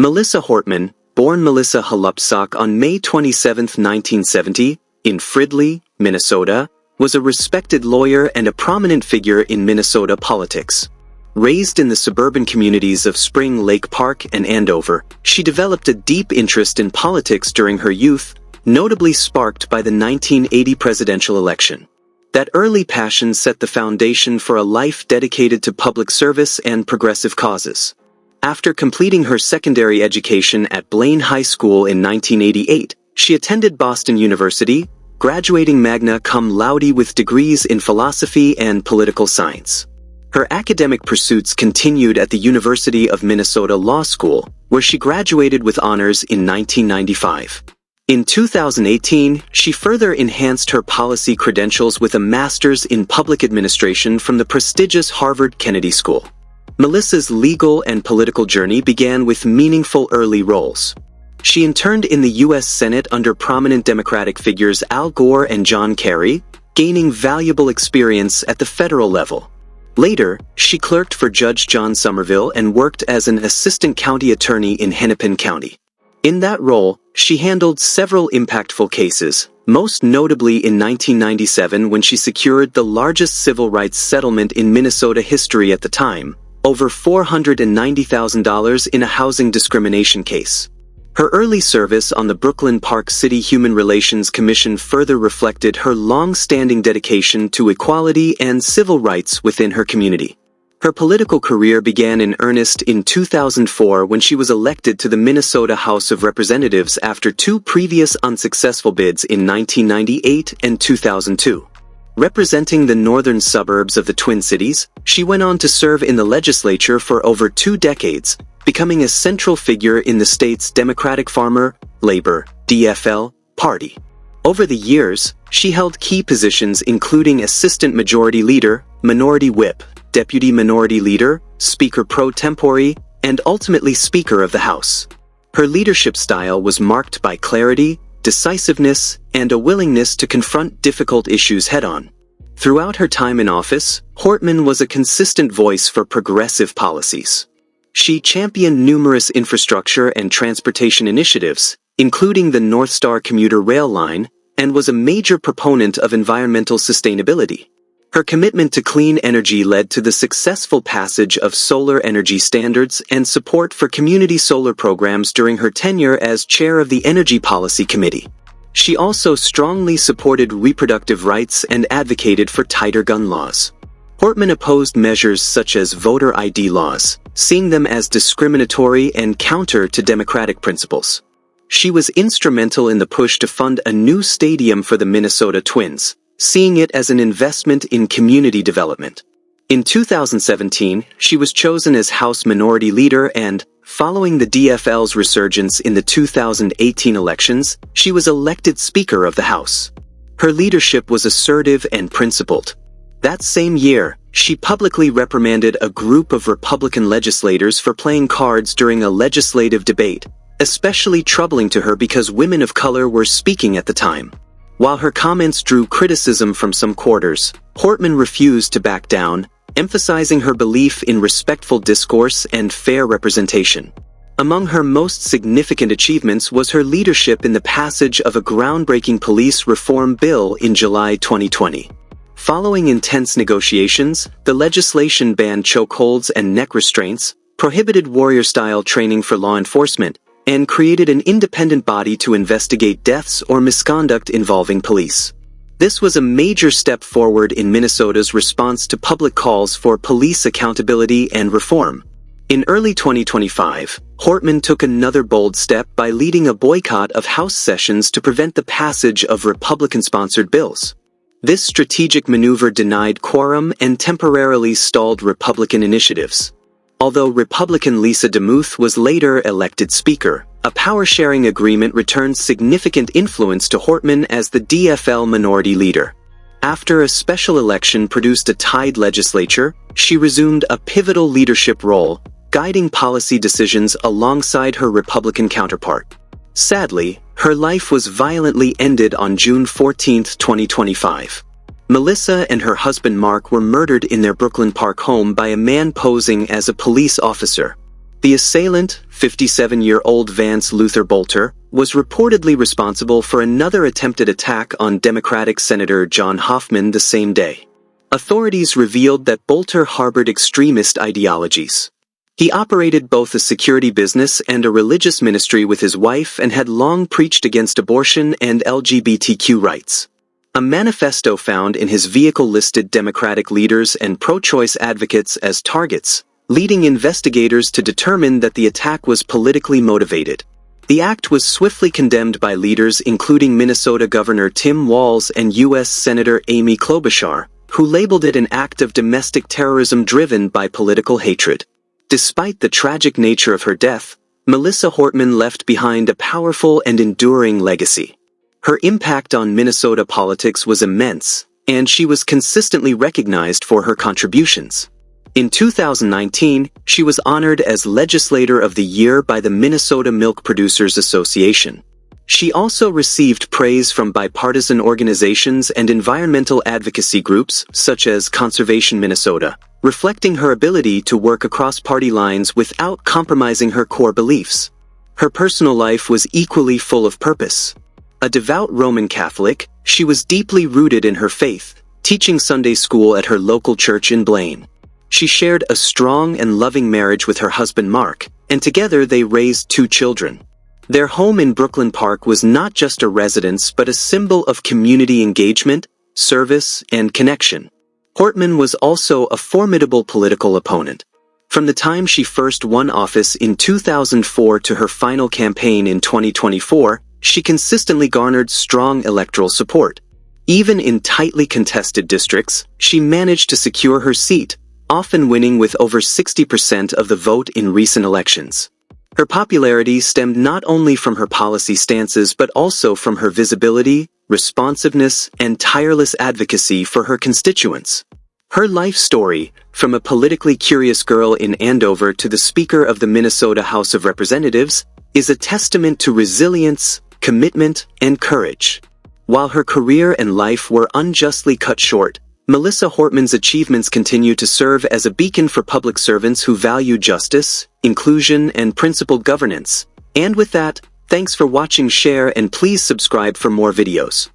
Melissa Haluptzok, born Melissa Haluptzok on May 27, 1970, in Fridley, Minnesota, was a respected lawyer and a prominent figure in Minnesota politics. Raised in the suburban communities of Spring Lake Park and Andover, she developed a deep interest in politics during her youth, notably sparked by the 1980 presidential election. That early passion set the foundation for a life dedicated to public service and progressive causes. After completing her secondary education at Blaine High School in 1988, she attended Boston University, graduating magna cum laude with degrees in philosophy and political science. Her academic pursuits continued at the University of Minnesota Law School, where she graduated with honors in 1995. In 2018, she further enhanced her policy credentials with a master's in public administration from the prestigious Harvard Kennedy School. Melissa's legal and political journey began with meaningful early roles. She interned in the U.S. Senate under prominent Democratic figures Al Gore and John Kerry, gaining valuable experience at the federal level. Later, she clerked for Judge John Somerville and worked as an assistant county attorney in Hennepin County. In that role, she handled several impactful cases, most notably in 1997 when she secured the largest civil rights settlement in Minnesota history at the time, over $490,000 in a housing discrimination case. Her early service on the Brooklyn Park City Human Relations Commission further reflected her long-standing dedication to equality and civil rights within her community. Her political career began in earnest in 2004 when she was elected to the Minnesota House of Representatives after two previous unsuccessful bids in 1998 and 2002. Representing the northern suburbs of the Twin Cities, she went on to serve in the legislature for over 2 decades, becoming a central figure in the state's Democratic Farmer, Labor, DFL, party. Over the years, she held key positions including Assistant Majority Leader, Minority Whip, Deputy Minority Leader, Speaker pro tempore, and ultimately Speaker of the House. Her leadership style was marked by clarity, decisiveness, and a willingness to confront difficult issues head-on. Throughout her time in office, Hortman was a consistent voice for progressive policies. She championed numerous infrastructure and transportation initiatives, including the North Star commuter rail line, and was a major proponent of environmental sustainability. Her commitment to clean energy led to the successful passage of solar energy standards and support for community solar programs during her tenure as chair of the Energy Policy Committee. She also strongly supported reproductive rights and advocated for tighter gun laws. Hortman opposed measures such as voter ID laws, seeing them as discriminatory and counter to democratic principles. She was instrumental in the push to fund a new stadium for the Minnesota Twins, seeing it as an investment in community development. In 2017, she was chosen as House Minority Leader and, following the DFL's resurgence in the 2018 elections, she was elected Speaker of the House. Her leadership was assertive and principled. That same year, she publicly reprimanded a group of Republican legislators for playing cards during a legislative debate, especially troubling to her because women of color were speaking at the time. While her comments drew criticism from some quarters, Hortman refused to back down, emphasizing her belief in respectful discourse and fair representation. Among her most significant achievements was her leadership in the passage of a groundbreaking police reform bill in July 2020. Following intense negotiations, the legislation banned chokeholds and neck restraints, prohibited warrior-style training for law enforcement, and created an independent body to investigate deaths or misconduct involving police. This was a major step forward in Minnesota's response to public calls for police accountability and reform. In early 2025, Hortman took another bold step by leading a boycott of House sessions to prevent the passage of Republican-sponsored bills. This strategic maneuver denied quorum and temporarily stalled Republican initiatives. Although Republican Lisa DeMuth was later elected Speaker, a power-sharing agreement returned significant influence to Hortman as the DFL Minority Leader. After a special election produced a tied legislature, she resumed a pivotal leadership role, guiding policy decisions alongside her Republican counterpart. Sadly, her life was violently ended on June 14, 2025. Melissa and her husband Mark were murdered in their Brooklyn Park home by a man posing as a police officer. The assailant, 57-year-old Vance Luther Bolter, was reportedly responsible for another attempted attack on Democratic Senator John Hoffman the same day. Authorities revealed that Bolter harbored extremist ideologies. He operated both a security business and a religious ministry with his wife and had long preached against abortion and LGBTQ rights. A manifesto found in his vehicle listed Democratic leaders and pro-choice advocates as targets, leading investigators to determine that the attack was politically motivated. The act was swiftly condemned by leaders including Minnesota Governor Tim Walz and U.S. Senator Amy Klobuchar, who labeled it an act of domestic terrorism driven by political hatred. Despite the tragic nature of her death, Melissa Haluptzok left behind a powerful and enduring legacy. Her impact on Minnesota politics was immense, and she was consistently recognized for her contributions. In 2019, she was honored as Legislator of the Year by the Minnesota Milk Producers Association. She also received praise from bipartisan organizations and environmental advocacy groups such as Conservation Minnesota, reflecting her ability to work across party lines without compromising her core beliefs. Her personal life was equally full of purpose. A devout Roman Catholic, she was deeply rooted in her faith, teaching Sunday school at her local church in Blaine. She shared a strong and loving marriage with her husband Mark, and together they raised 2 children. Their home in Brooklyn Park was not just a residence but a symbol of community engagement, service, and connection. Hortman was also a formidable political opponent. From the time she first won office in 2004 to her final campaign in 2024, she consistently garnered strong electoral support. Even in tightly contested districts, she managed to secure her seat, often winning with over 60% of the vote in recent elections. Her popularity stemmed not only from her policy stances but also from her visibility, responsiveness, and tireless advocacy for her constituents. Her life story, from a politically curious girl in Andover to the Speaker of the Minnesota House of Representatives, is a testament to resilience, commitment, and courage. While her career and life were unjustly cut short, Melissa Haluptzok's achievements continue to serve as a beacon for public servants who value justice, inclusion, and principled governance. And with that, thanks for watching, share, and please subscribe for more videos.